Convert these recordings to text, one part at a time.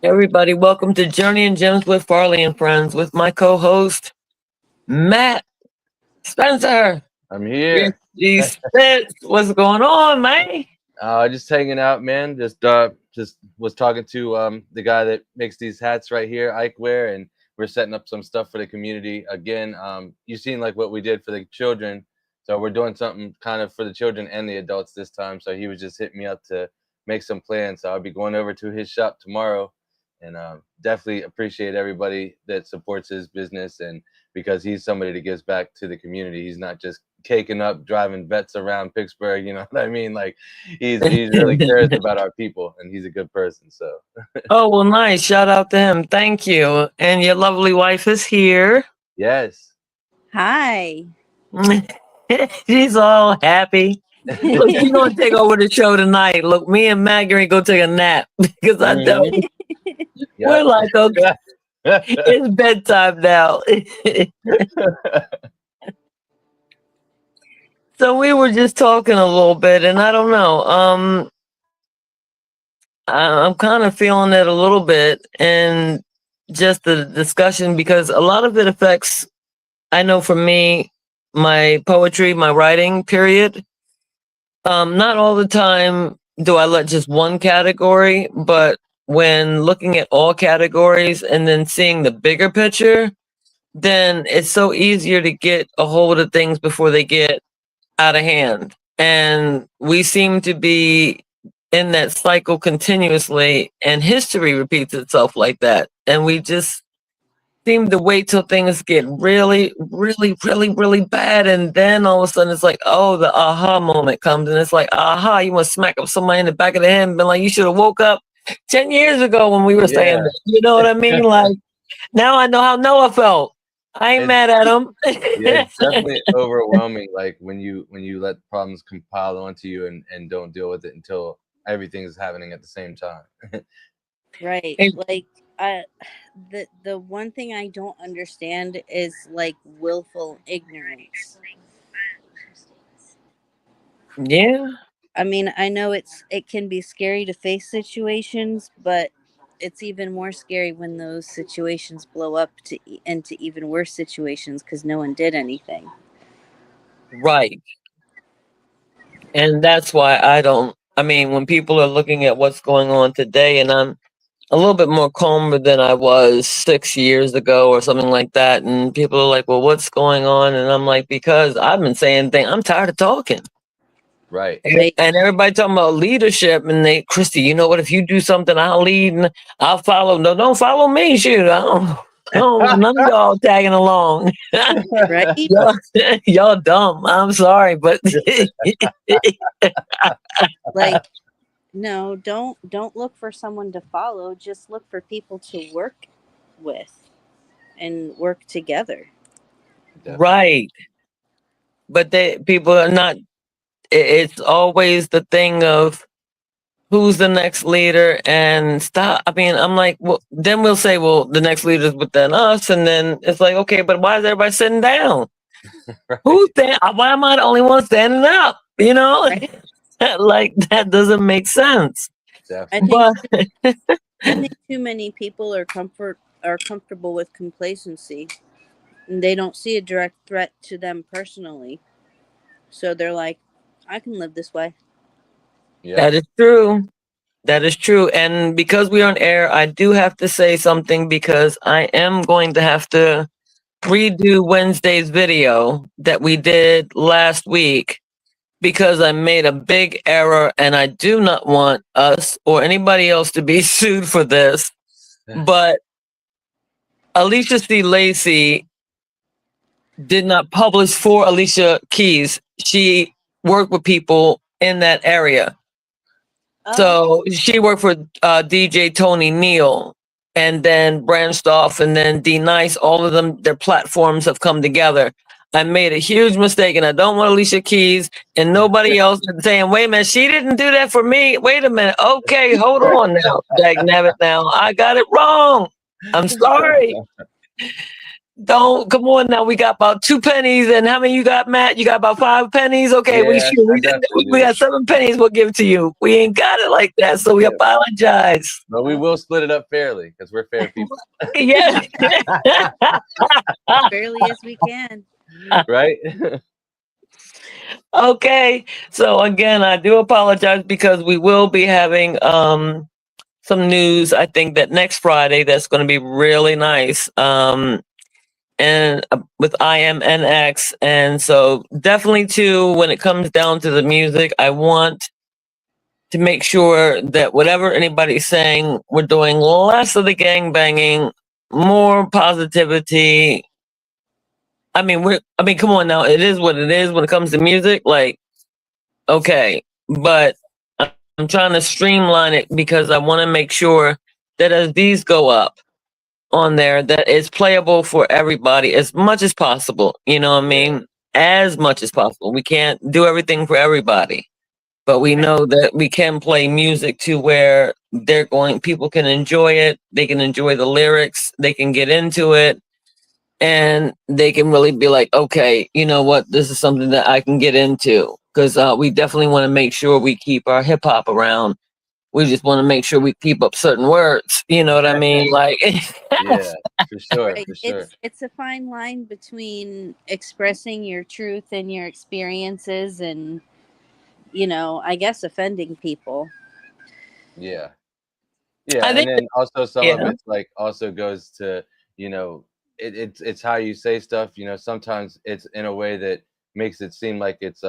Everybody, welcome to Journey and Gems with Farley and Friends with my co-host Matt Spencer. I'm Yes, here. Spence. What's going on, man? Just hanging out, man. Just was talking to the guy that makes these hats right here, Ike Wear, and we're setting up some stuff for the community. Again, you've seen like what we did for the children, so we're doing something kind of for the children and the adults this time. So he was just hitting me up to make some plans. So I'll be going over to his shop tomorrow, and definitely appreciate everybody that supports his business, and because he's somebody that gives back to the community. He's not just caking up driving vets around Pittsburgh, you know what I mean? Like he's really cares about our people, and he's a good person. So Oh, well, nice. Shout out to him. Thank you. And your lovely wife is here. yes. Hi. She's all happy. Look, she's gonna take over the show tonight. Look, me and Maggie go take a nap because I know Mhm. we're Yep. like, okay, it's bedtime now. So we were just talking a little bit, and I don't know. I'm kind of feeling it a little bit, and just the discussion because a lot of it affects. I know for me, my poetry, my writing. Period. Not all the time do I let just one category, but when looking at all categories and then seeing the bigger picture, then it's so easier to get a hold of things before they get out of hand. And we seem to be in that cycle continuously, and history repeats itself like that. And we just seem to wait till things get really, really, really, really bad. And then all of a sudden it's like, oh, the aha moment comes. And it's like, aha, you want to smack up somebody in the back of the head and be like, you should have woke up 10 years ago when we were saying Yeah. that. You know what I mean? Like, now I know how Noah felt. I ain't It's mad at him. yeah, it's definitely overwhelming. Like when you let problems compile onto you and don't deal with it until everything is happening at the same time. Right. And- Like the one thing I don't understand is like willful ignorance. yeah. I mean, I know it can be scary to face situations, but it's even more scary when those situations blow up into even worse situations because no one did anything. Right. And that's why I don't. I mean, when people are looking at what's going on today, and I'm a little bit more calmer than I was 6 years ago or something like that, and people are like, well, what's going on? And I'm like, because I've been saying things, I'm tired of talking. Right. Right. And everybody talking about leadership, and they, Christy, you know what? If you do something, I'll lead and I'll follow. No, don't follow me. Shoot, I don't. No, none of y'all tagging along. Right? y'all, y'all dumb. I'm sorry, but Like no, don't look for someone to follow, just look for people to work with and work together. Definitely. right. But they people are not. It's always the thing of who's the next leader and stop. I mean, I'm like, well, then we'll say, well, the next leader's within us, and then it's like, okay, but why is everybody sitting down? Right. Who's that? Why am I the only one standing up? You know, Right? like that doesn't make sense. I think Definitely. But I think too many people are comfortable with complacency and they don't see a direct threat to them personally. So they're like, I can live this way. Yep. that is true. That is true. And because we're on air, I do have to say something because I am going to have to redo Wednesday's video that we did last week because I made a big error and I do not want us or anybody else to be sued for this. But Alicia C. Lacey did not publish for Alicia Keys. She worked with people in that area. Oh, So she worked for DJ Tony Neal and then branched off, and then D Nice, all of them, their platforms have come together. I made a huge mistake, and I don't want Alicia Keys and nobody else saying, wait a minute, she didn't do that for me. Wait a minute. Okay, hold on now. Dag nabbit now. I got it wrong. I'm sorry. Don't come on now. We got about 2 pennies, and how many you got, Matt? You got about 5 pennies. Okay, Yeah, we got 7 pennies. We'll give it to you. We ain't got it like that, so we apologize. But we will split it up fairly because we're fair people. Yeah, Fairly as we can. Right? okay. So again, I do apologize because we will be having some news. I think that next Friday that's going to be really nice. And with IMNX. And so definitely too, when it comes down to the music, I want to make sure that whatever anybody's saying, we're doing less of the gang banging, more positivity. I mean, come on now. It is what it is when it comes to music. Like, okay, but I'm trying to streamline it because I want to make sure that as these go up on there, that it's playable for everybody as much as possible. You know what I mean? As much as possible. We can't do everything for everybody, but we know that we can play music to where people can enjoy it. They can enjoy the lyrics. They can get into it. And they can really be like, okay, you know what? This is something that I can get into. Because we definitely want to make sure we keep our hip hop around. We just want to make sure we keep up certain words. You know what I mean? Like, yeah, for sure, right. for sure. It's a fine line between expressing your truth and your experiences and, I guess offending people. Yeah. Yeah. I think, and then also some of it's like also goes to, it's how you say stuff. Sometimes it's in a way that makes it seem like it's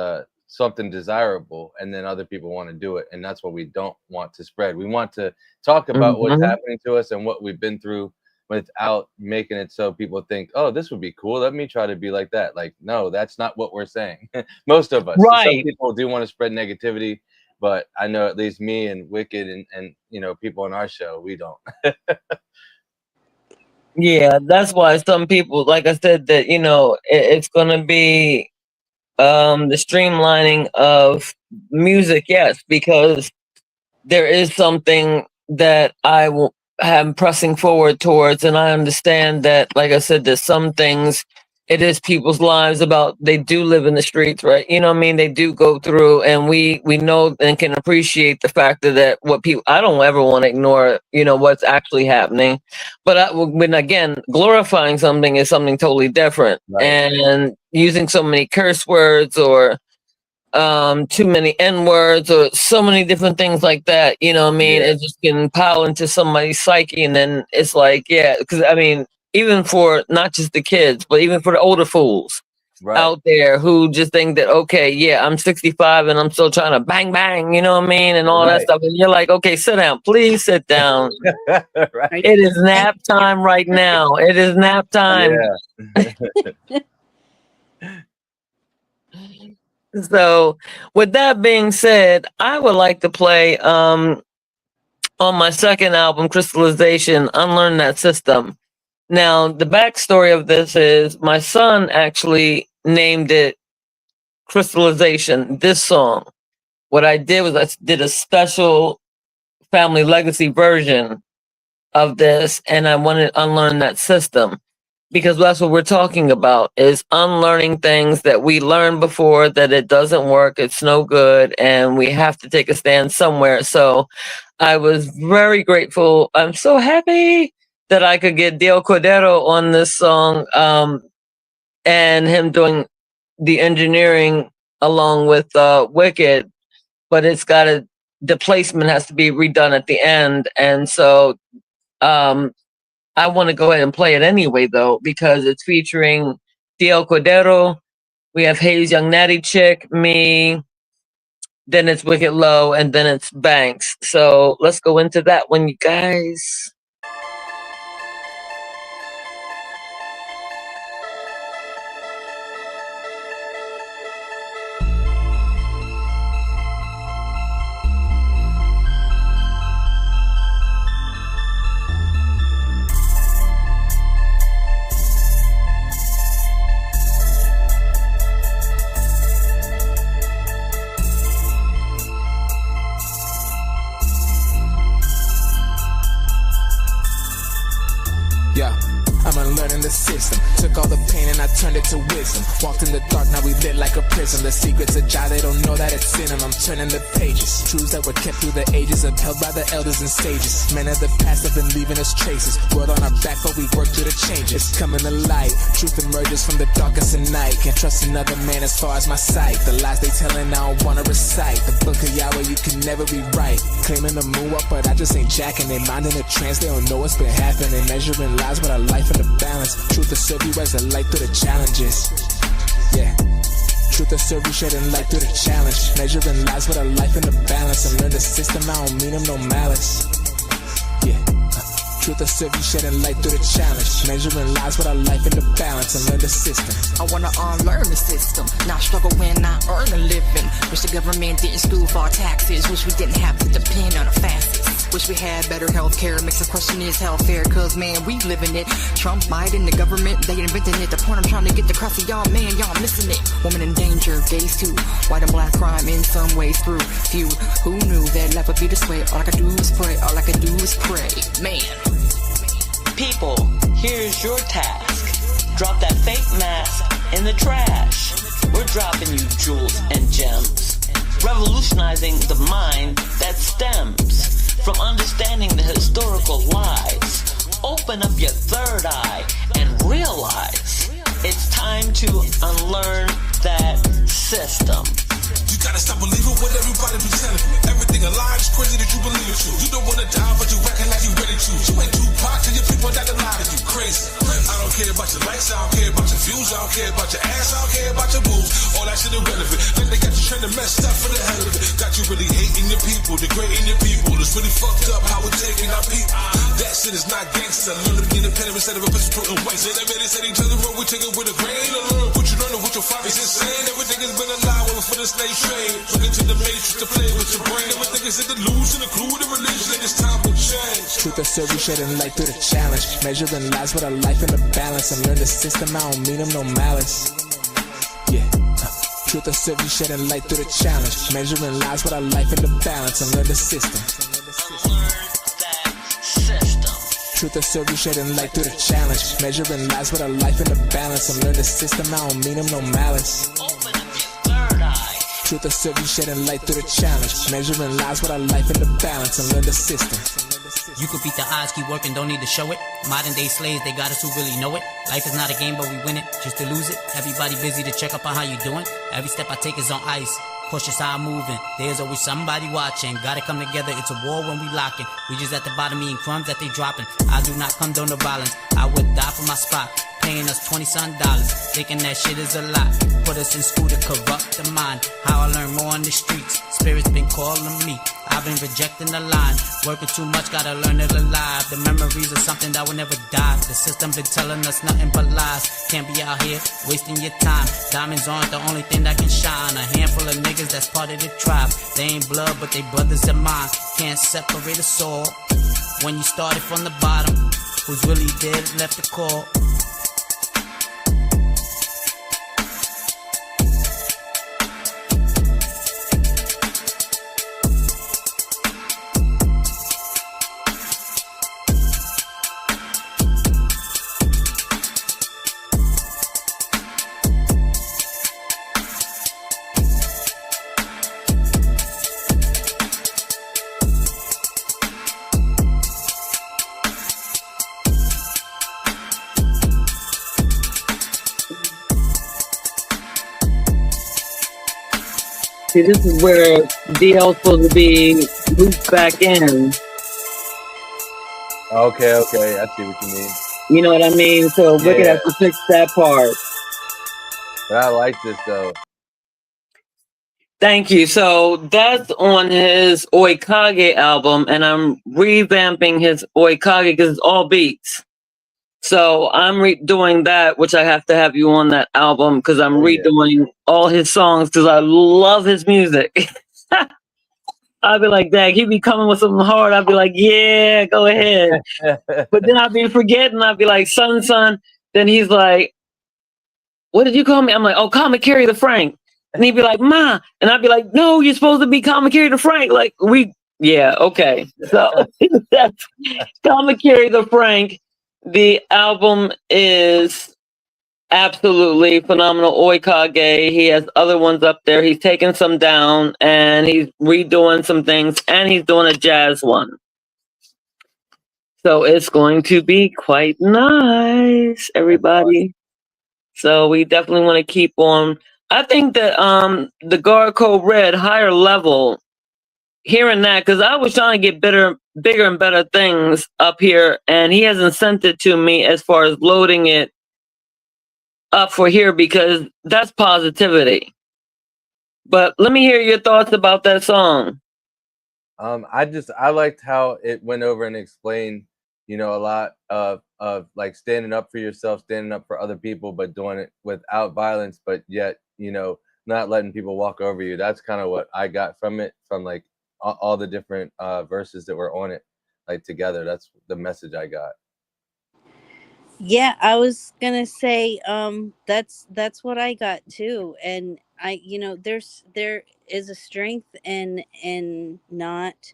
something desirable, and then other people want to do it, and that's what we don't want to spread. We want to talk about what's happening to us and what we've been through without making it so people think, oh, this would be cool, let me try to be like that. Like, no, that's not what we're saying. Most of us, right. Some people do want to spread negativity, but I know at least me and Wicked and people on our show, we don't. Yeah, that's why some people, like I said, that it's gonna be the streamlining of music, yes, because there is something that am pressing forward towards, and I understand that, like I said, there's some things. It is people's lives they do live in the streets, right? You know what I mean? They do go through, and we know and can appreciate the fact that I don't ever want to ignore, what's actually happening. But when again, glorifying something is something totally different. Right. And using so many curse words or too many N words or so many different things like that, you know what I mean? It just can pile into somebody's psyche, and then it's like, because I mean, even for not just the kids, but even for the older fools out there who just think that, okay, I'm 65 and I'm still trying to bang bang, you know what I mean, and all that stuff, and you're like, okay, sit down, please sit down. It is nap time right now. It is nap time. So with that being said, I would like to play on my second album, Crystallization, Unlearn That System. Now, the backstory of this is my son actually named it Crystallization, this song. What I did was I did a special family legacy version of this, and I wanted to unlearn that system. Because that's what we're talking about, is unlearning things that we learned before, that it doesn't work, it's no good, and we have to take a stand somewhere. So I was very grateful. I'm so happy that I could get Dio Cordero on this song, and him doing the engineering along with Wicked, but the placement has to be redone at the end. And so I want to go ahead and play it anyway, though, because it's featuring Dio Cordero. We have Hayes, Young Natty Chick, me, then it's Wicked Low, and then it's Banks. So let's go into that one, you guys. the system. Took all the pain and I turned it to wisdom. Walked in the dark, now we lit like a prism. The secrets of Jah, they don't know that it's in them. I'm turning the pages. Truths that were kept through the ages, upheld by the elders and sages. Men of the past have been leaving us traces. World on our back, but we work through the changes. It's coming to light. Truth emerges from the darkest of night. Can't trust another man as far as my sight. The lies they telling, I don't wanna recite. The book of Yahweh, you can never be right. Claiming to move up, but I just ain't jacking. They mind in a trance, they don't know what's been happening. Measuring lies with our life in the balance. Truth will serve you as a light through the challenges. Yeah. Truth will serve you, shedding light through the challenge. Measuring lies with our life in the balance. And learn the system, I don't mean them no malice. Yeah. Truth will serve you, shedding light through the challenge. Measuring lies with our life in the balance. And learn the system. I wanna unlearn the system, not struggle when I earn a living. Wish the government didn't school for our taxes. Wish we didn't have to depend on a fastest. Wish we had better health care. Makes the question is health fair, cause man, we living it. Trump, Biden, the government, they inventing it. The point I'm trying to get across to y'all, man, y'all missing it. Woman in danger, gays too. White and black crime in some ways through feud. Who knew that life would be this way? All I can do is pray, all I can do is pray. Man. People, here's your task. Drop that fake mask in the trash. We're dropping you jewels and gems. Revolutionizing the mind that stems from understanding the historical lies. Open up your third eye and realize it's time to unlearn that system. You gotta stop believing what everybody be telling you. Everything alive is crazy that you believe it. You don't wanna die, but you acting like you ready to. You ain't Tupac to your people that lie to you. Crazy. I don't care about your likes, I don't care about your views, I don't care about your ass, I don't care about your boobs. All that shit irrelevant. Like they got you trying to mess up for the hell of it. Got you really hating your people, degrading your people. It's really fucked up how we're taking our people. That shit is not gangster. Learn to be independent instead of a bitch putting waste. They never said each other wrong, we take it with a grain of learn what you learn with your father. It's insane. Everything has been a lie for the slave trade. Look into the matrix to play with your brain. Everything is a delusion, a clue, the religion, and it's time to change. Truth will serve you, shedding light through the challenge. Measuring lies with our life in the balance. And learn the system, I don't mean them no malice. Yeah. Truth will serve you, shedding light through the challenge. Measuring lies with our life in the balance. And learn the system. Truth will serve you, shedding light through the challenge. Measuring lies with our life in the balance. And learn the system, I don't mean them no malice. Truth will serve you, shedding light through the challenge. Measuring lies with our life in the balance. And learn the system. You could beat the odds, keep working, don't need to show it. Modern day slaves, they got us who really know it. Life is not a game, but we win it just to lose it. Everybody busy to check up on how you doing. Every step I take is on ice. Cautious how I'm moving. There's always somebody watching. Gotta come together, it's a war when we locking. We just at the bottom eating crumbs that they dropping. I do not condone the violence. I would die for my spot. Paying us $20 dollars, thinking that shit is a lot. Put us in school to corrupt the mind. How I learn more on the streets. Spirits been calling me. I've been rejecting the line. Working too much, gotta learn it alive. The memories of something that will never die. The system been telling us nothing but lies. Can't be out here wasting your time. Diamonds aren't the only thing that can shine. A handful of niggas that's part of the tribe. They ain't blood, but they brothers of mine. Can't separate us all. When you started from the bottom, who's really dead left the call. See, this is where DL's supposed to be looped back in. Okay, I see what you mean. You know what I mean? So we're gonna have to fix that part. But I like this though. Thank you. So that's on his Oikage album, and I'm revamping his Oikage because it's all beats. So I'm redoing that, which I have to have you on that album because I'm redoing all his songs because I love his music. I'll be like, dang, he be coming with something hard. I'll be like, yeah, go ahead. But then I'll be forgetting. I'll be like, son. Then he's like, what did you call me? I'm like, oh, call me Carrie the Frank. And he'd be like, Ma. And I'd be like, no, you're supposed to be call me Carrie the Frank. Like, okay. So that's call me Carrie the Frank. The album is absolutely phenomenal. Oikage. He has other ones up there. He's taken some down and he's redoing some things and he's doing a jazz one. So it's going to be quite nice, everybody. So we definitely want to keep on. I think that the Guard Code Red higher level, hearing that, because I was trying to get bigger and better things up here, and he hasn't sent it to me as far as loading it up for here, because that's positivity. But let me hear your thoughts about that song. I liked how it went over and explained, a lot of like standing up for yourself, standing up for other people, but doing it without violence, but yet, not letting people walk over you. That's kind of what I got from it, from like all the different verses that were on it, like together. That's the message I got. Yeah, I was gonna say that's what I got too. And there is a strength in not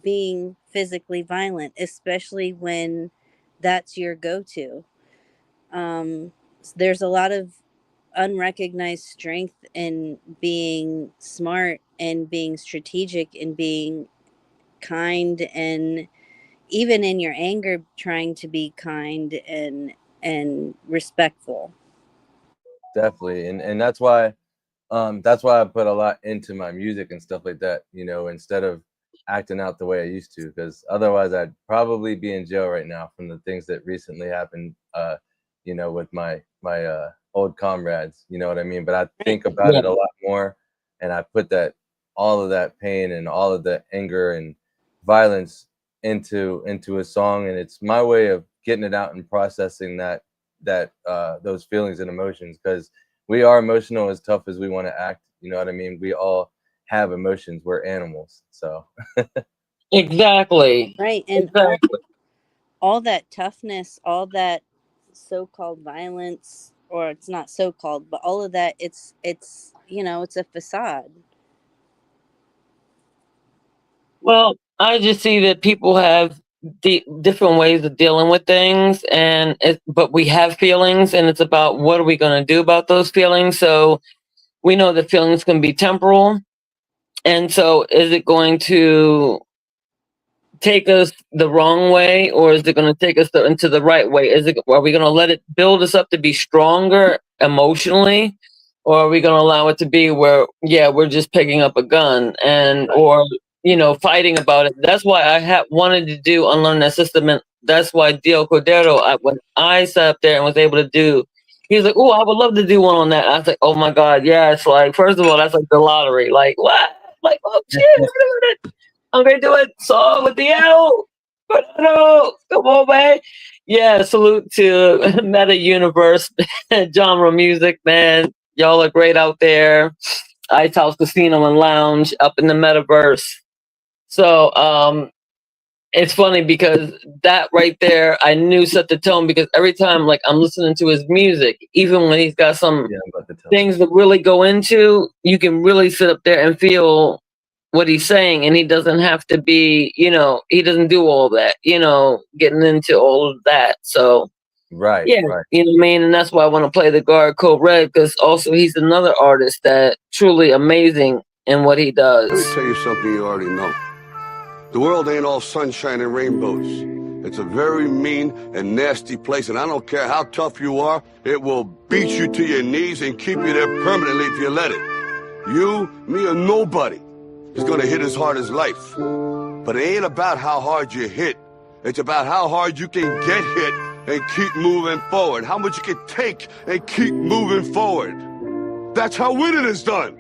being physically violent, especially when that's your go-to. There's a lot of unrecognized strength in being smart and being strategic and being kind, and even in your anger trying to be kind and respectful. Definitely. And that's why I put a lot into my music and stuff like that, instead of acting out the way I used to, because otherwise I'd probably be in jail right now from the things that recently happened, with my old comrades, you know what I mean? But I think about it a lot more, and I put all of that pain and all of the anger and violence into a song, and it's my way of getting it out and processing those feelings and emotions, because we are emotional as tough as we want to act, you know what I mean? We all have emotions. We're animals. So Exactly. Right. And exactly. all that toughness, all that so-called violence, or it's not so-called, but all of that, it's it's a facade. Well, I just see that people have different ways of dealing with things, but we have feelings, and it's about what are we going to do about those feelings. So we know that feelings can be temporal, and so is it going to take us the wrong way, or is it going to take us into the right way? Are we going to let it build us up to be stronger emotionally, or are we going to allow it to be where we're just picking up a gun or fighting about it? That's why I wanted to do Unlearn That System, and that's why Dio Cordero, when I sat up there and was able to do, he was like, "Oh, I would love to do one on that." I was like, "Oh my God, yes!" Like, first of all, that's like the lottery. Like, what? Like, oh shit, wait a minute. I'm gonna do a song with Dio Cordero. Come on, man. Yeah, salute to Meta Universe genre music, man. Y'all are great out there. Ice House Casino and Lounge up in the metaverse. So it's funny because that right there, I knew set the tone, because every time like I'm listening to his music, even when he's got some things to really go into, you can really sit up there and feel what he's saying, and he doesn't have to be, he doesn't do all that, getting into all of that. So right. You know what I mean? And that's why I want to play the Guard Code Red, because also he's another artist that truly amazing in what he does. Let me tell you something you already know. The world ain't all sunshine and rainbows. It's a very mean and nasty place, and I don't care how tough you are, it will beat you to your knees and keep you there permanently if you let it. You, me, or nobody is gonna hit as hard as life. But it ain't about how hard you hit. It's about how hard you can get hit and keep moving forward. How much you can take and keep moving forward. That's how winning is done.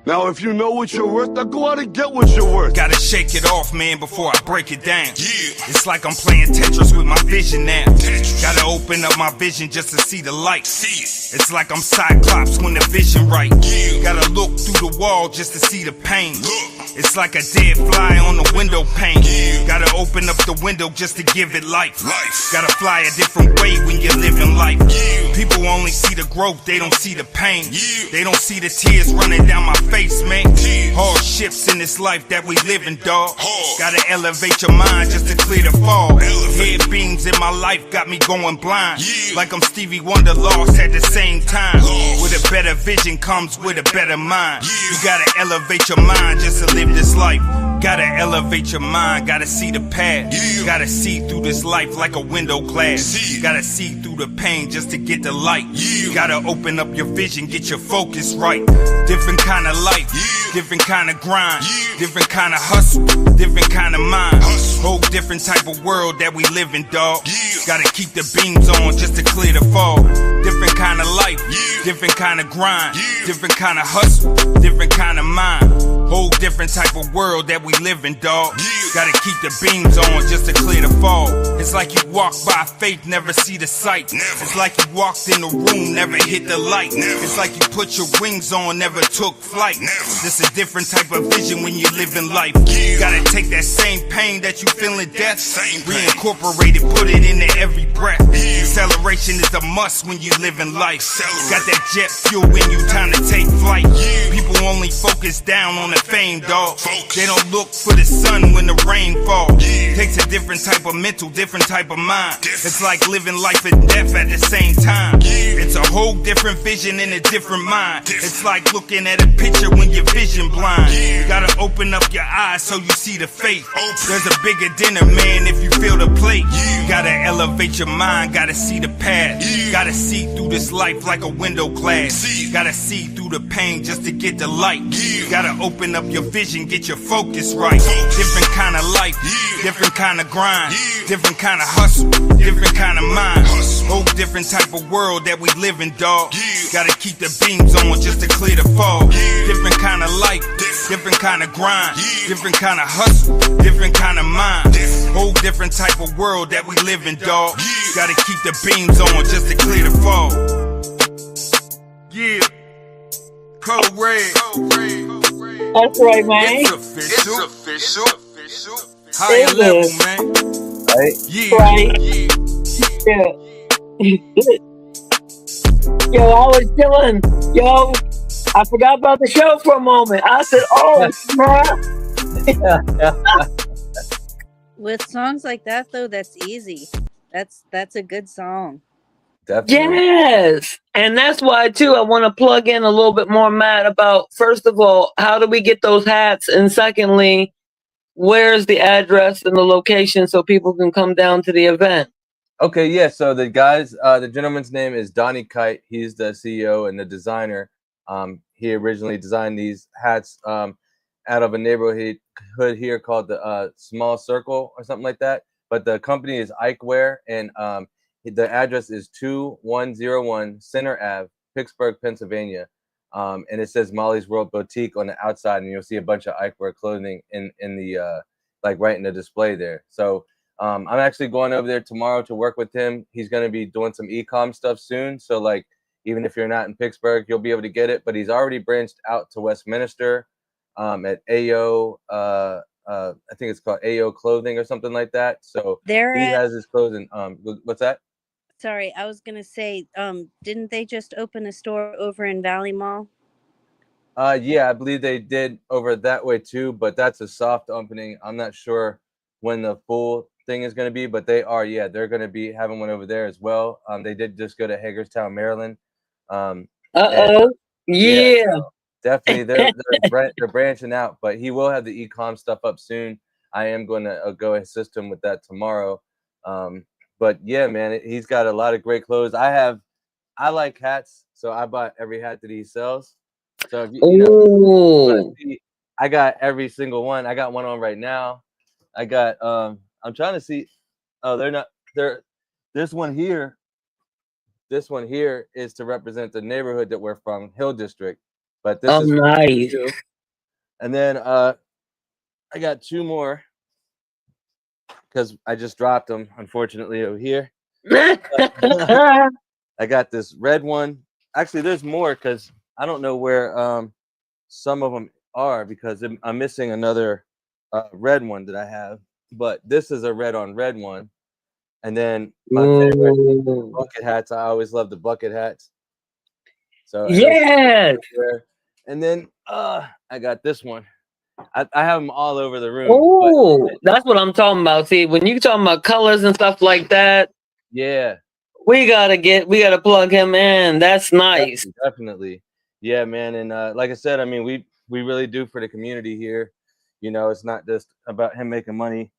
Now, if you know what you're worth, now go out and get what you're worth. Gotta shake it off, man, before I break it down. Yeah. It's like I'm playing Tetris with my vision now. Gotta open up my vision just to see the light. It's like I'm Cyclops when the vision right. Yeah. Gotta look through the wall just to see the pain. It's like a dead fly on the window pane. Yeah. Gotta open open up the window just to give it life. Gotta fly a different way when you're living life. People only see the growth, they don't see the pain. They don't see the tears running down my face, man. Hardships in this life that we living, dog. Gotta elevate your mind just to clear the fog. Head beams in my life got me going blind. Like I'm Stevie Wonder, lost at the same time. With a better vision comes with a better mind. You gotta elevate your mind just to live this life. Gotta elevate your mind, gotta see the path. Gotta see through this life like a window glass. Gotta see through the pain just to get the light. Gotta open up your vision, get your focus right. Different kind of life, different kind of grind, different kind of hustle, different kind of mind. Whole different type of world that we live in, dog. Gotta keep the beams on just to clear the fog. Different kind of life, different kind of grind, different kind of hustle, different kind of mind. Whole different type of world that we live in, dog. Gotta keep the beams on just to clear the fog. It's like you walk by faith, never see the sight. It's like you walked in the room, never hit the light. It's like you put your wings on, never took flight. This a different type of vision when you live in life. Gotta take that same pain that you feel in death, reincorporate it, put it into every breath. Acceleration is a must when you live in life. Got that jet fuel when you time to take flight. People only focus down on the fame, dog. They don't look for the sun when the rain falls. Takes a different type of mental, different type of mind. It's like living life and death at the same time. It's a whole different vision in a different mind. It's like looking at a picture when your vision blind. Gotta open up your eyes so you see the faith. There's a bigger dinner, man, if you feel the plate. Gotta elevate your mind, gotta see the path. Gotta see through this life like a window glass. Gotta see through the pain just to get the light. Gotta open up your vision, get your focus right. Different kind of life, different kind of grind, different kind of hustle, different kind of mind. Whole different type of world that we live in, dog. Gotta keep the beams on just to clear the fog. Different kind of life, different kind of grind, different kind of hustle, different kind of mind. Whole different type of world that we live in, dog. Gotta keep the beams on just to clear the fog. Yeah, Code Red. That's right, man. It's official. Higher level, man. Right? Yeah. Right. Yeah. Yo, I was chilling. Yo, I forgot about the show for a moment. I said, "Oh, snap." With songs like that, though, that's easy. That's a good song. Definitely. Yes. And that's why, too, I want to plug in a little bit more, Matt, about, first of all, how do we get those hats? And secondly, where's the address and the location so people can come down to the event? Okay, yeah. So the gentleman's name is Donnie Kite. He's the CEO and the designer. He originally designed these hats out of a neighborhood here called the Small Circle or something like that. But the company is Ikeware, and the address is 2101 Center Ave, Pittsburgh, Pennsylvania. And it says Molly's World Boutique on the outside, and you'll see a bunch of Ikeware clothing in the like right in the display there. So I'm actually going over there tomorrow to work with him. He's going to be doing some e-com stuff soon. So like, even if you're not in Pittsburgh, you'll be able to get it. But he's already branched out to Westminster at AO. I think it's called AO Clothing or something like that. So he has his clothing. What's that? Sorry, I was gonna say, didn't they just open a store over in Valley Mall? Yeah, I believe they did over that way too, but that's a soft opening. I'm not sure when the full thing is going to be, but they're going to be having one over there as well. They did just go to Hagerstown, Maryland. Yeah. So definitely they're branching out, but he will have the e-com stuff up soon. I am going to go assist him with that tomorrow. But yeah, man, he's got a lot of great clothes. I like hats, so I bought every hat that he sells. So if you know, I got every single one. I got one on right now. I got I'm trying to see. Oh, this one here is to represent the neighborhood that we're from, Hill District. But this is nice. And then I got two more because I just dropped them, unfortunately, over here. I got this red one. Actually, there's more because I don't know where some of them are because I'm missing another red one that I have. but this is a red on red one. And then my favorite bucket hats. I always love the bucket hats. So Yes. and then I got this one. I have them all over the room. Oh, that's what I'm talking about. See, when you talking about colors and stuff like that, yeah, we gotta plug him in. That's nice. Definitely. Yeah, man. And like I said, I mean, we really do for the community here. You know, it's not just about him making money.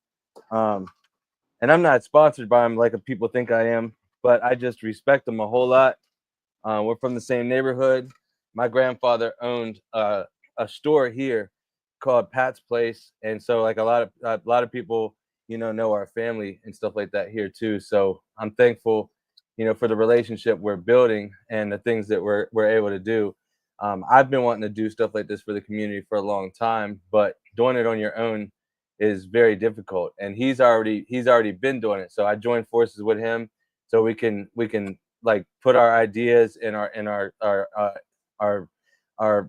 And I'm not sponsored by him like people think I am, but I just respect him a whole lot. We're from the same neighborhood. My grandfather owned a store here called Pat's Place, and so like a lot of people, you know our family and stuff like that here too. So I'm thankful, you know, for the relationship we're building and the things that we're able to do. I've been wanting to do stuff like this for the community for a long time, but doing it on your own is very difficult. And he's already been doing it. So I joined forces with him so we can like put our ideas and our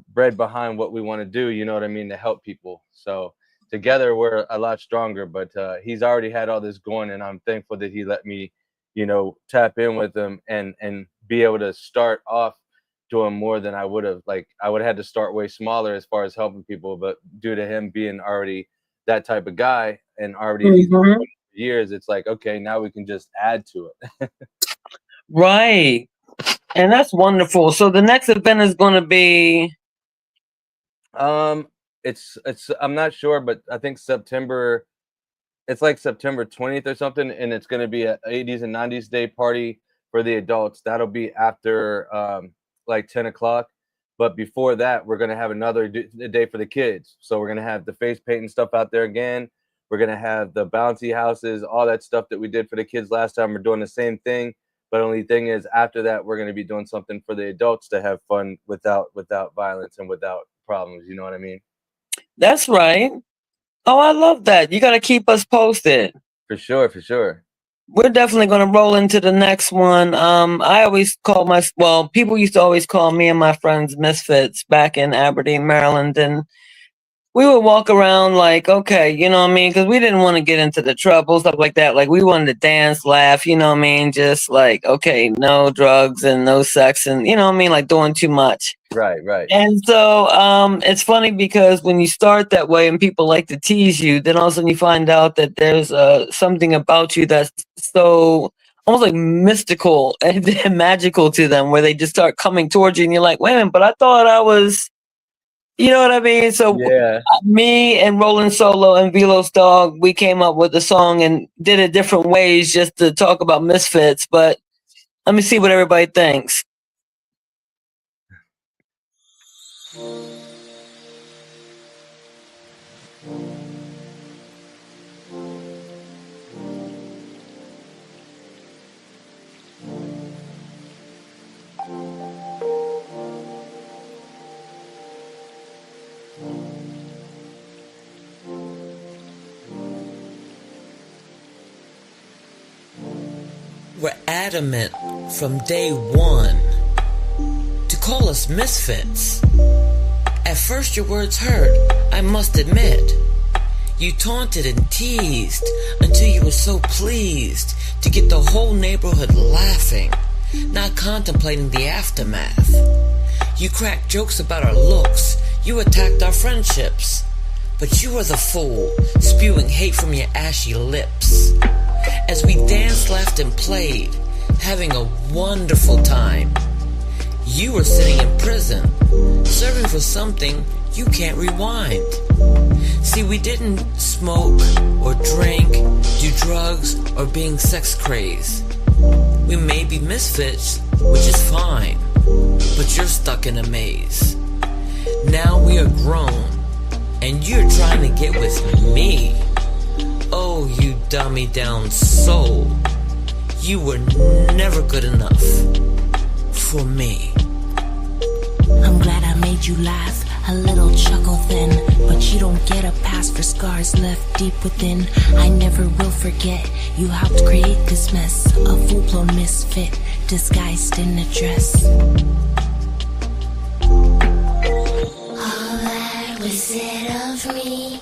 bread behind what we want to do, you know what I mean, to help people. So together we're a lot stronger, but he's already had all this going, and I'm thankful that he let me, you know, tap in with him and be able to start off doing more than I would have. Like I would have had to start way smaller as far as helping people, but due to him being already that type of guy and already years, it's like, okay, now we can just add to it. Right. And that's wonderful. So the next event is going to be it's I'm not sure, but I think September, it's like September 20th or something, and it's going to be an 80s and 90s day party for the adults. That'll be after like 10 o'clock. But before that, we're going to have another day for the kids. So we're going to have the face painting stuff out there again. We're going to have the bouncy houses, all that stuff that we did for the kids last time. We're doing the same thing. But only thing is, after that, we're going to be doing something for the adults to have fun without violence and without problems. You know what I mean? That's right. Oh, I love that. You got to keep us posted. For sure, for sure. We're definitely going to roll into the next one. I always call people used to always call me and my friends misfits back in Aberdeen, Maryland. And we would walk around like, okay, you know what I mean? Because we didn't want to get into the trouble, stuff like that. Like we wanted to dance, laugh, you know what I mean? Just like, okay, no drugs and no sex and, you know what I mean? Like doing too much. Right, right. And so it's funny because when you start that way and people like to tease you, then all of a sudden you find out that there's something about you that's so almost like mystical and magical to them, where they just start coming towards you and you're like, wait a minute, but I thought I was, you know what I mean? So yeah. Me and Roland Solo and Velo's Dog, we came up with a song and did it different ways just to talk about misfits. But let me see what everybody thinks. We're adamant from day one to call us misfits. At first your words hurt, I must admit. You taunted and teased until you were so pleased to get the whole neighborhood laughing, not contemplating the aftermath. You cracked jokes about our looks, you attacked our friendships. But you were the fool, spewing hate from your ashy lips. As we danced, laughed, and played, having a wonderful time. You were sitting in prison, serving for something you can't rewind. See, we didn't smoke or drink, do drugs, or being sex crazed. We may be misfits, which is fine, but you're stuck in a maze. Now we are grown, and you're trying to get with me. Oh, you dummy down soul. You were never good enough for me. I'm glad I made you laugh, a little chuckle then. But you don't get a pass for scars left deep within. I never will forget, you helped create this mess. A full-blown misfit, disguised in a dress. All that was said of me,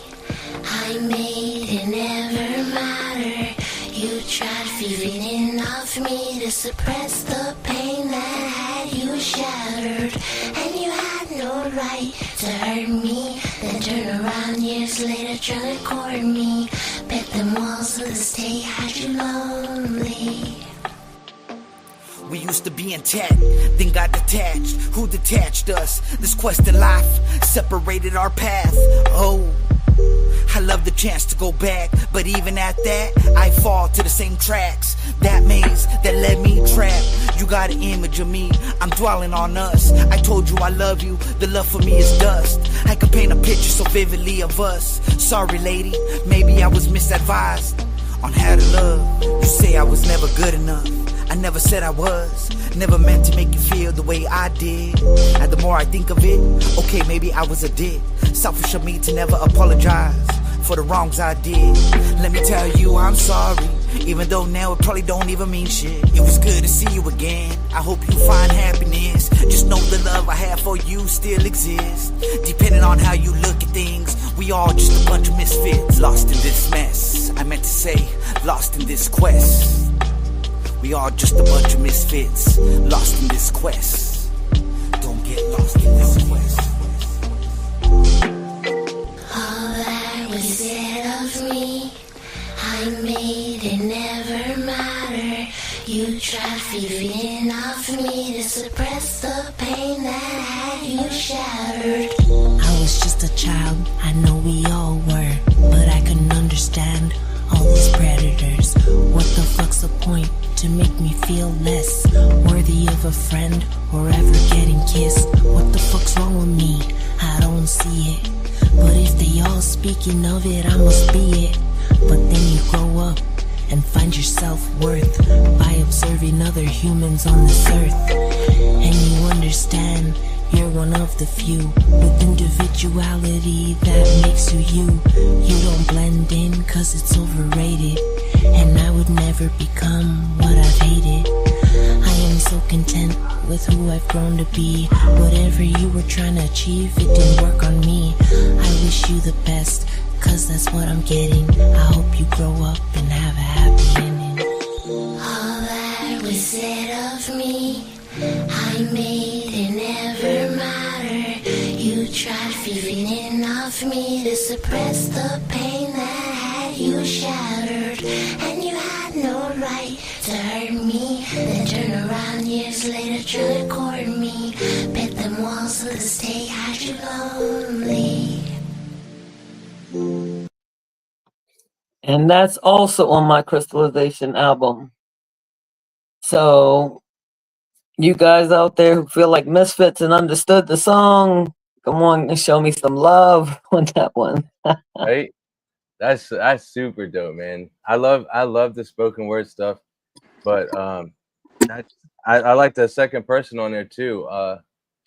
I made it never tried feeding off me to suppress the pain that had you shattered. And you had no right to hurt me. Then turn around years later trying to court me. Bet them walls of the state had you lonely. We used to be intact, then got detached. Who detached us? This quest in life separated our path. Oh, I love the chance to go back, but even at that, I fall to the same tracks. That maze that led me trapped. You got an image of me, I'm dwelling on us. I told you I love you, the love for me is dust. I could paint a picture so vividly of us. Sorry lady, maybe I was misadvised on how to love. You say I was never good enough. I never said I was, never meant to make you feel the way I did. And the more I think of it, okay, maybe I was a dick. Selfish of me to never apologize for the wrongs I did. Let me tell you I'm sorry, even though now it probably don't even mean shit. It was good to see you again, I hope you find happiness. Just know the love I have for you still exists. Depending on how you look at things, we all just a bunch of misfits. Lost in this mess, I meant to say, lost in this quest. We are just a bunch of misfits, lost in this quest. Don't get lost in this quest. All that was said of me, I made it never matter. You tried feeding off me to suppress the pain that had you shattered. I was just a child, I know we all were, but I couldn't understand all these predators. What the fuck's the point? To make me feel less worthy of a friend or ever getting kissed. What the fuck's wrong with me? I don't see it. But if they all speaking of it, I must be it. But then you grow up and find your self-worth by observing other humans on this earth. And you understand you're one of the few with individuality that makes you you. You don't blend in cause it's overrated, and I would never become what I've hated. I am so content with who I've grown to be. Whatever you were trying to achieve, it didn't work on me. I wish you the best, cause that's what I'm getting. I hope you grow up and have a happy ending. All that was said of me, I made it never matter. You tried feeding off me to suppress the pain that had you shattered. And you had no right to hurt me. Then turn around years later trying to court me. Bet them walls of the state had you lonely. And that's also on my Crystallization album. So you guys out there who feel like misfits and understood the song, come on and show me some love on that one. Right? That's super dope, man. I love the spoken word stuff, but I like the second person on there too.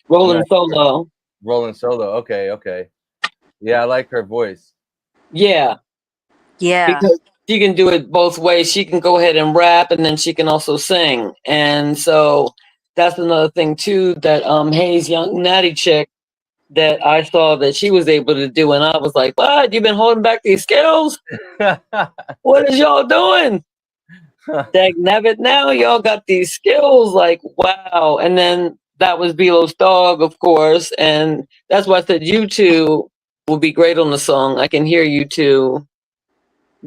Rolling Solo. Rolling Solo. Okay. Yeah, I like her voice. Yeah. Because she can do it both ways. She can go ahead and rap, and then she can also sing. And so that's another thing too that Hayes Young Natty chick that I saw that she was able to do, and I was like, "What? You've been holding back these skills? What is y'all doing? Dagnabbit, now y'all got these skills, like wow." And then that was Belo's dog, of course, and that's why I said you two will be great on the song. I can hear you two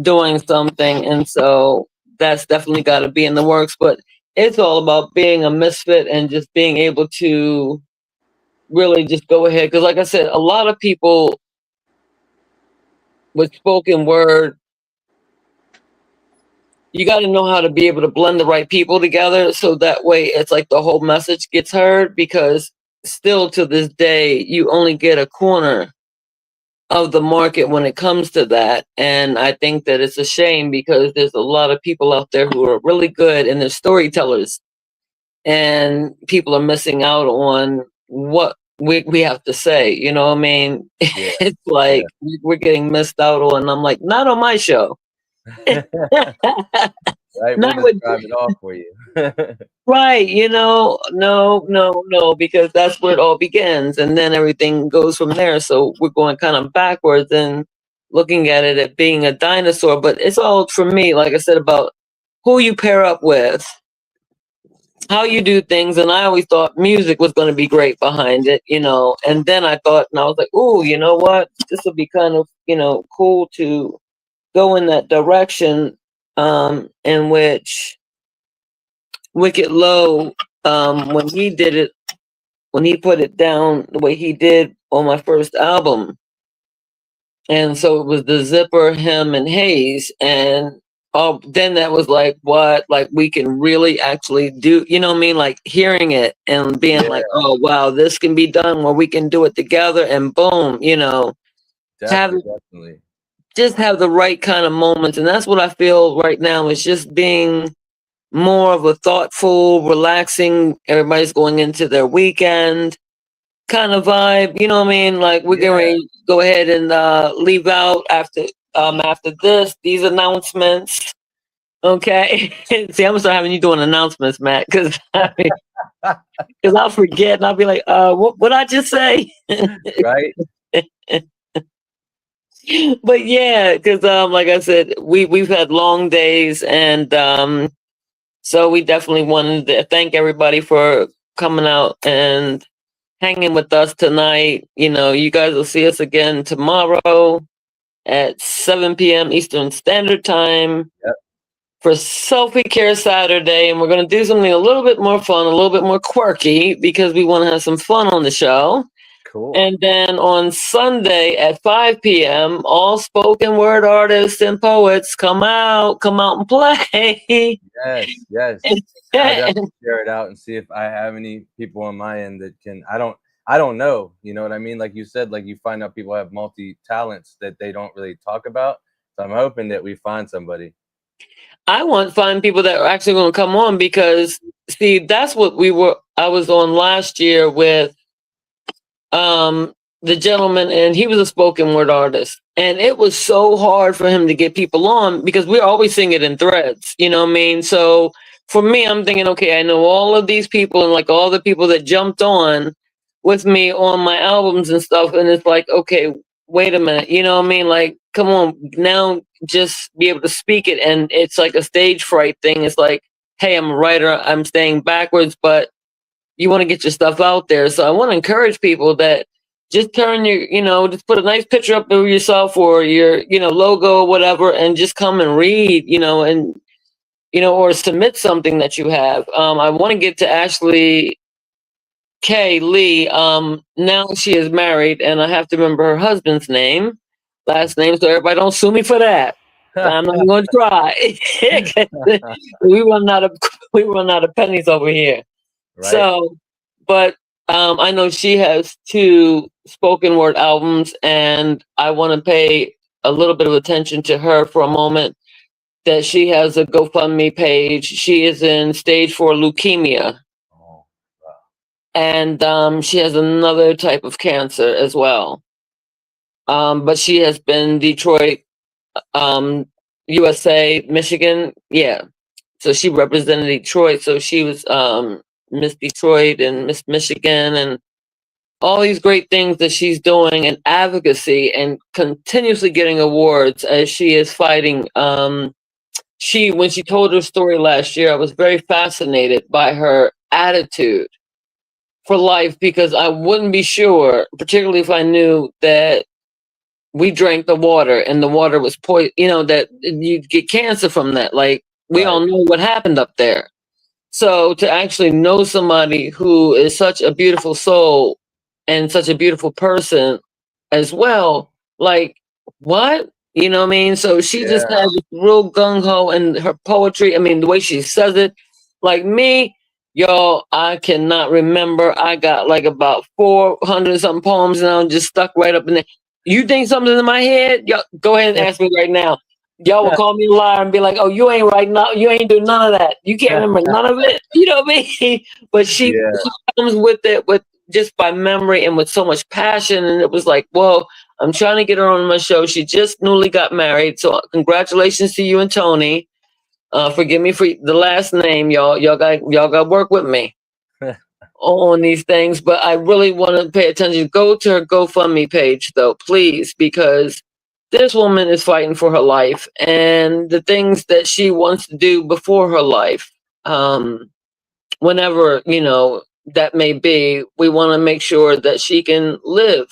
doing something, and so that's definitely got to be in the works. But it's all about being a misfit and just being able to really just go ahead, because like I said, a lot of people with spoken word, you got to know how to be able to blend the right people together, so that way it's like the whole message gets heard. Because still to this day, you only get a corner of the market when it comes to that. And I think that it's a shame, because there's a lot of people out there who are really good and they're storytellers, and people are missing out on what we have to say. You know what I mean? Yeah. It's like we're getting missed out on. And I'm like, not on my show. Right, we'll just drive it off for you. Right, you know, no, because that's where it all begins, and then everything goes from there. So we're going kind of backwards and looking at it at being a dinosaur. But it's all, for me, like I said, about who you pair up with, how you do things. And I always thought music was going to be great behind it, you know. And then I thought, and I was like, oh, you know what? This would be kind of, you know, cool to go in that direction, in which Wicked Low, when he did it, when he put it down the way he did on my first album. And so it was the Zipper, him, and Hayes. And then that was like, what? Like, we can really actually do, you know what I mean? Like, hearing it and being like, oh, wow, this can be done where we can do it together. And boom, you know, Definitely. Just have the right kind of moments. And that's what I feel right now is just being more of a thoughtful, relaxing, everybody's going into their weekend kind of vibe, you know what I mean? Like, we're going to go ahead and leave out after this, these announcements. Okay. See, I'm gonna start having you doing announcements, Matt, because I'll forget and I'll be like, what I just say? Right. But yeah, because like I said, we've had long days, and so we definitely wanted to thank everybody for coming out and hanging with us tonight. You know, you guys will see us again tomorrow at 7 p.m. Eastern Standard Time for Selfie Care Saturday. And we're going to do something a little bit more fun, a little bit more quirky, because we want to have some fun on the show. Cool. And then on Sunday at 5 p.m., all spoken word artists and poets come out and play. Yes. I'll definitely share it out and see if I have any people on my end that can. I don't know. You know what I mean? Like you said, like you find out people have multi-talents that they don't really talk about. So I'm hoping that we find somebody. I want to find people that are actually going to come on, because see, that's what I was on last year with the gentleman, and he was a spoken word artist, and it was so hard for him to get people on because we're always seeing it in threads, you know what I mean? So for me, I'm thinking, okay, I know all of these people and like all the people that jumped on with me on my albums and stuff, and it's like, okay, wait a minute, you know what I mean? Like, come on, now just be able to speak it, and it's like a stage fright thing. It's like, hey, I'm a writer, I'm staying backwards, but you want to get your stuff out there. So I want to encourage people that just turn just put a nice picture up of yourself or your, logo or whatever, and just come and read, or submit something that you have. I want to get to Ashley K. Lee. Now she is married, and I have to remember her husband's last name, so everybody don't sue me for that. I'm not going to try. we run out of pennies over here. Right. So, but I know she has 2 spoken word albums, and I want to pay a little bit of attention to her for a moment. That she has a GoFundMe page. She is in stage 4 leukemia. Oh, wow. And she has another type of cancer as well. But she has been Detroit, USA, Michigan. Yeah. So she represented Detroit. So she was Miss Detroit and Miss Michigan and all these great things that she's doing in advocacy and continuously getting awards as she is fighting. When she told her story last year, I was very fascinated by her attitude for life, because I wouldn't be sure, particularly if I knew that we drank the water and the water was poison, that you'd get cancer from that. Like, we all know what happened up there. So to actually know somebody who is such a beautiful soul and such a beautiful person as well, like, what? You know what I mean? So she just has this real gung-ho in her poetry. I mean, the way she says it, like me, y'all, I cannot remember. I got like about 400 something poems, and I'm just stuck right up in there. You think something's in my head? Y'all, go ahead and ask me right now. Y'all will call me a liar and be like, oh, you ain't right now. You ain't doing none of that. You can't remember none of it. You know what I mean? But she comes with it with just by memory and with so much passion. And it was like, whoa, I'm trying to get her on my show. She just newly got married. So congratulations to you and Tony. Forgive me for the last name, y'all. Y'all got to work with me on these things. But I really want to pay attention. Go to her GoFundMe page, though, please, because this woman is fighting for her life and the things that she wants to do before her life. Whenever, that may be, we want to make sure that she can live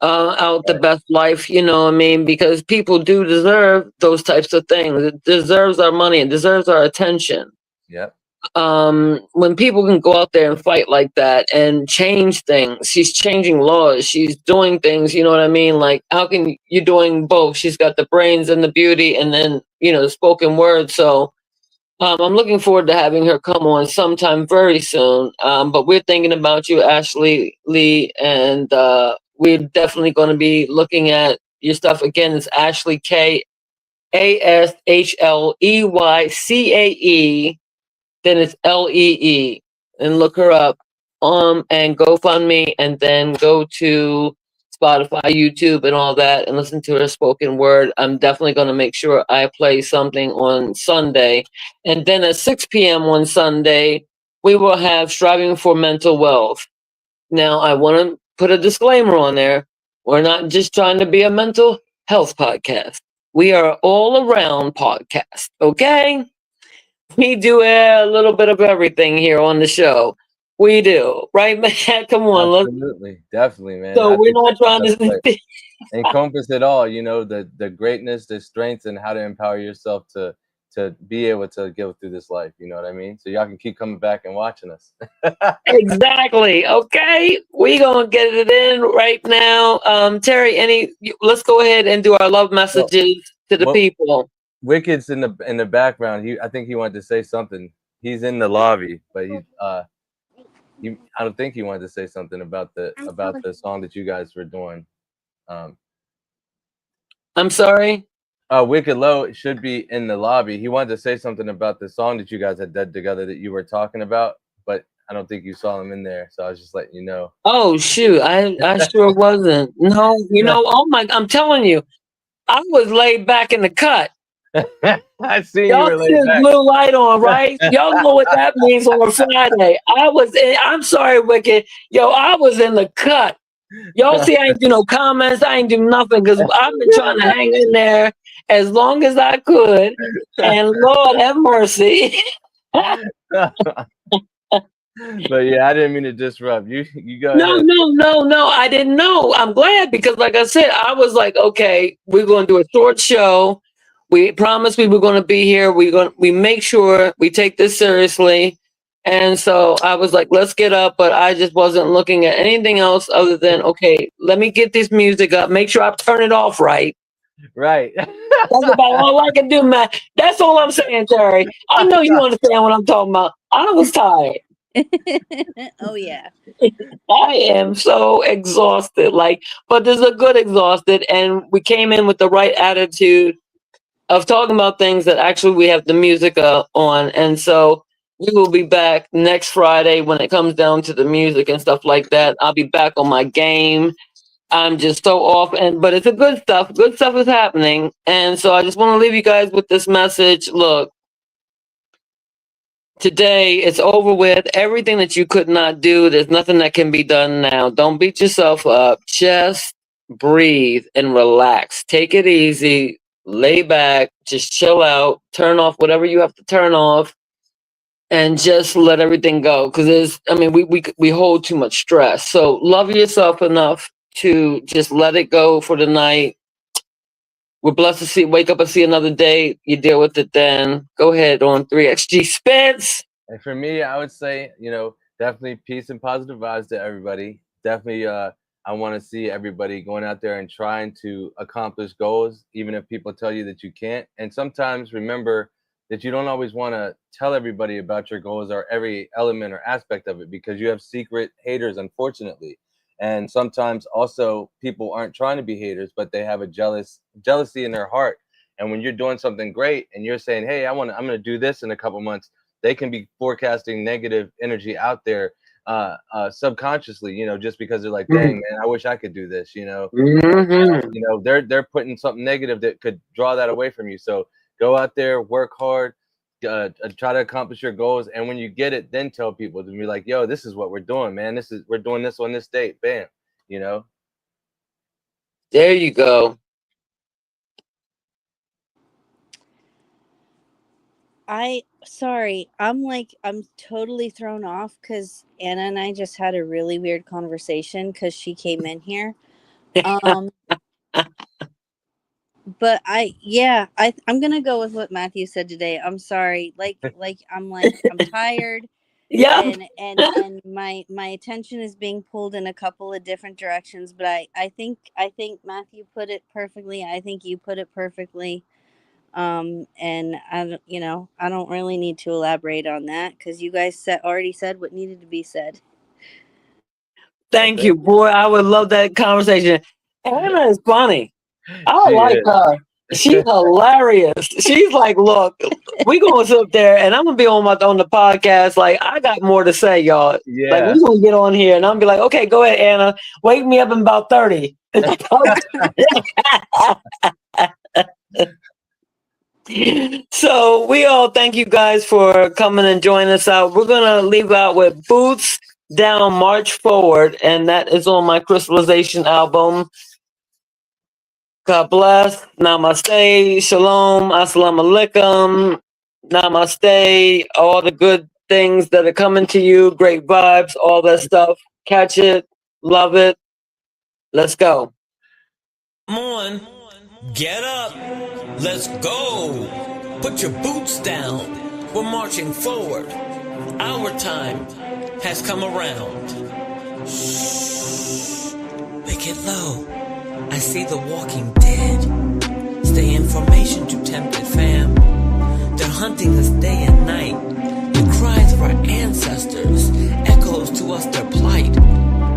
out the best life, what I mean? Because people do deserve those types of things. It deserves our money, it deserves our attention. Yep. When people can go out there and fight like that and change things, she's changing laws, she's doing things, you know what I mean? Like, how can you doing both? She's got the brains and the beauty, and then, the spoken word. So I'm looking forward to having her come on sometime very soon. But we're thinking about you, Ashley Lee, and we're definitely going to be looking at your stuff. Again, it's Ashley KASHLEYCAE. Then it's LEE, and look her up. And GoFundMe, and then go to Spotify, YouTube, and all that, and listen to her spoken word. I'm definitely going to make sure I play something on Sunday. And then at 6 p.m. on Sunday, we will have Striving for Mental Wealth. Now, I want to put a disclaimer on there. We're not just trying to be a mental health podcast. We are all around podcast, okay? We do a little bit of everything here on the show. We do, right, man? Come on, Absolutely, definitely, man. So I we're think not trying that's to right. Encompass it all, the greatness, the strengths, and how to empower yourself to be able to go through this life. You know what I mean? So y'all can keep coming back and watching us. Exactly. Okay, we gonna get it in right now. Terry, let's go ahead and do our love messages to the people. Wicked's in the background. I think he wanted to say something. He's in the lobby, but I don't think he wanted to say something about the song that you guys were doing. I'm sorry. Wicked Low should be in the lobby. He wanted to say something about the song that you guys had done together that you were talking about, but I don't think you saw him in there. So I was just letting you know. Oh shoot, I sure wasn't. No, oh my, I'm telling you, I was laid back in the cut. I seen y'all you were laid see back. Blue light on, right? Y'all know what that means on a Friday. I'm sorry, Wicked. I was in the cut. Y'all see, I ain't do no comments. I ain't do nothing because I've been trying to hang in there as long as I could. And Lord have mercy. But yeah, I didn't mean to disrupt you. You go ahead. No. I didn't know. I'm glad because, like I said, I was like, okay, we're going to do a short show. We promised we were going to be here. We make sure we take this seriously. And so I was like, let's get up. But I just wasn't looking at anything else other than, okay, let me get this music up. Make sure I turn it off right. Right. That's about all I can do, man. That's all I'm saying, Terry. I know you understand what I'm talking about. I was tired. Oh yeah. I am so exhausted. But there's a good exhausted, and we came in with the right attitude of talking about things that actually we have the music on. And so we will be back next Friday when it comes down to the music and stuff like that. I'll be back on my game. I'm just so off, but it's a good stuff. Good stuff is happening. And so I just want to leave you guys with this message. Look, today it's over with. Everything that you could not do, there's nothing that can be done now. Don't beat yourself up. Just breathe and relax. Take it easy. Lay back. Just chill out. Turn off whatever you have to turn off, and just let everything go. Because we hold too much stress. So love yourself enough to just let it go for the night. We're blessed to wake up and see another day. You deal with it then. Go ahead on 3XG Spence. And for me, I would say, definitely peace and positive vibes to everybody. Definitely, I want to see everybody going out there and trying to accomplish goals, even if people tell you that you can't. And sometimes remember that you don't always want to tell everybody about your goals or every element or aspect of it, because you have secret haters, unfortunately. And sometimes also people aren't trying to be haters, but they have a jealousy in their heart. And when you're doing something great and you're saying, hey, I'm going to do this in a couple months, they can be forecasting negative energy out there subconsciously, just because they're like, dang, man, I wish I could do this, they're putting something negative that could draw that away from you. So go out there, work hard, try to accomplish your goals, and when you get it, then tell people to be like, yo, this is what we're doing, man. We're doing this on this date. Bam. There you go. Sorry, I'm totally thrown off because Anna and I just had a really weird conversation because she came in here. But I'm gonna go with what Matthew said today. I'm sorry. I'm tired. Yeah. And my attention is being pulled in a couple of different directions, but I think Matthew put it perfectly. I think you put it perfectly. And I don't really need to elaborate on that because you guys already said what needed to be said. Thank you, boy. I would love that conversation. Anna is funny. I like her. She's hilarious. She's like, look, we gonna sit up there, and I'm gonna be on the podcast. Like, I got more to say, y'all. Yeah. Like, we gonna get on here, and I'm be like, okay, go ahead, Anna. Wake me up in about 30. So we all thank you guys for coming and joining us out. We're gonna leave out with Boots Down, March Forward, and that is on my Crystallization album. God bless. Namaste. Shalom. Assalamu alaikum. Namaste. All the good things that are coming to you. Great vibes. All that stuff. Catch it. Love it. Let's go. Come on. Get up. Let's go. Put your boots down. We're marching forward. Our time has come around. Shh. Make it low. I see the walking dead. Stay in formation to tempted fam. They're hunting us day and night. The cries of our ancestors echoes to us their plight.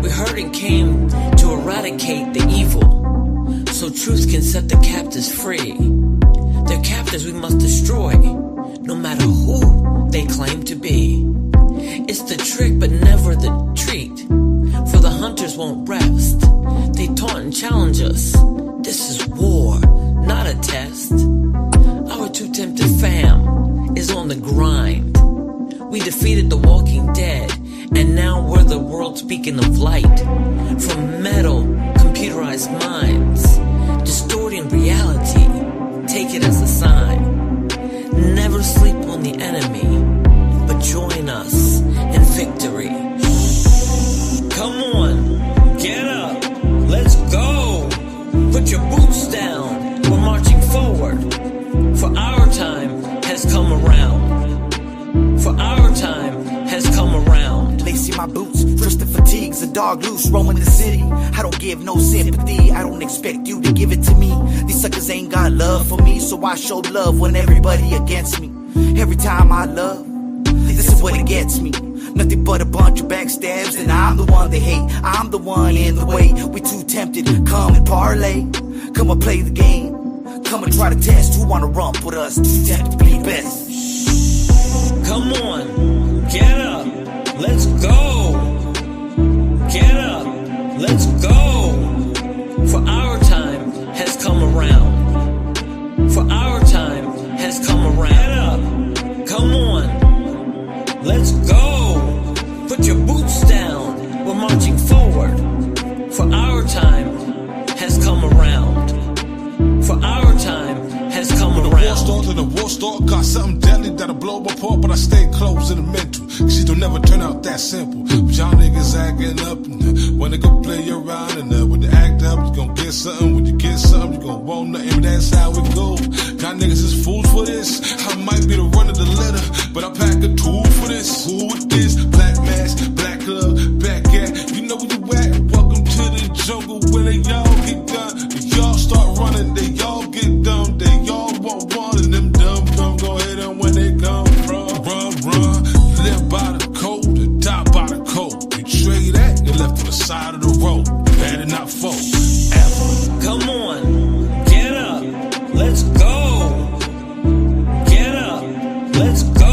We heard and came to eradicate the evil, so truth can set the captives free. They're captives we must destroy, no matter who they claim to be. It's the trick but never the treat, for the hunters won't rest. They taunt and challenge us. This is war, not a test. Our too tempted fam is on the grind. We defeated the walking dead, and now we're the world speaking of light. From metal, computerized minds, distorting reality, take it as a sign. Never sleep on the enemy, but join us in victory. Come on, get up, let's go. Put your boots down, we're marching forward. For our time has come around. For our time has come around. Lacy my boots, first the fatigues, a dog loose, roaming the city. I don't give no sympathy, I don't expect you to give it to me. These suckers ain't got love for me, so I show love when everybody against me. Every time I love, this is what it gets me. Nothing but a bunch of backstabs, and I'm the one they hate. I'm the one in the way. We too tempted, come and parlay. Come and play the game. Come and try to test who wanna rump with us. Too tempted to be best. Come on, get up, let's go. Get up, let's go. For our time has come around. For our time has come around. Get up, come on, let's go. Put your boots down, we're marching forward. For our time has come around. For our time has come around. The war starts and the war start. Got something deadly that'll blow my apart, but I stay close in the mental. Shit don't never turn out that simple. But y'all niggas acting up and when they go play around and when you act up, you gon' get something. When you get something, you gon' want nothing. But that's how it go. Got niggas is fools for this. I might be the run of the litter, but I pack a tool for this. Who with this? Black mask, black club, back at. You know where you at. Welcome to the jungle where they all get done. They y'all start running, they all get dumb. They all want one and them dumb come go hit them when they come from. Run, live by the code and die by the code. Betray that, you left on the side of the road. Better not fold, ever. Come on, get up, let's go. Get up, let's go.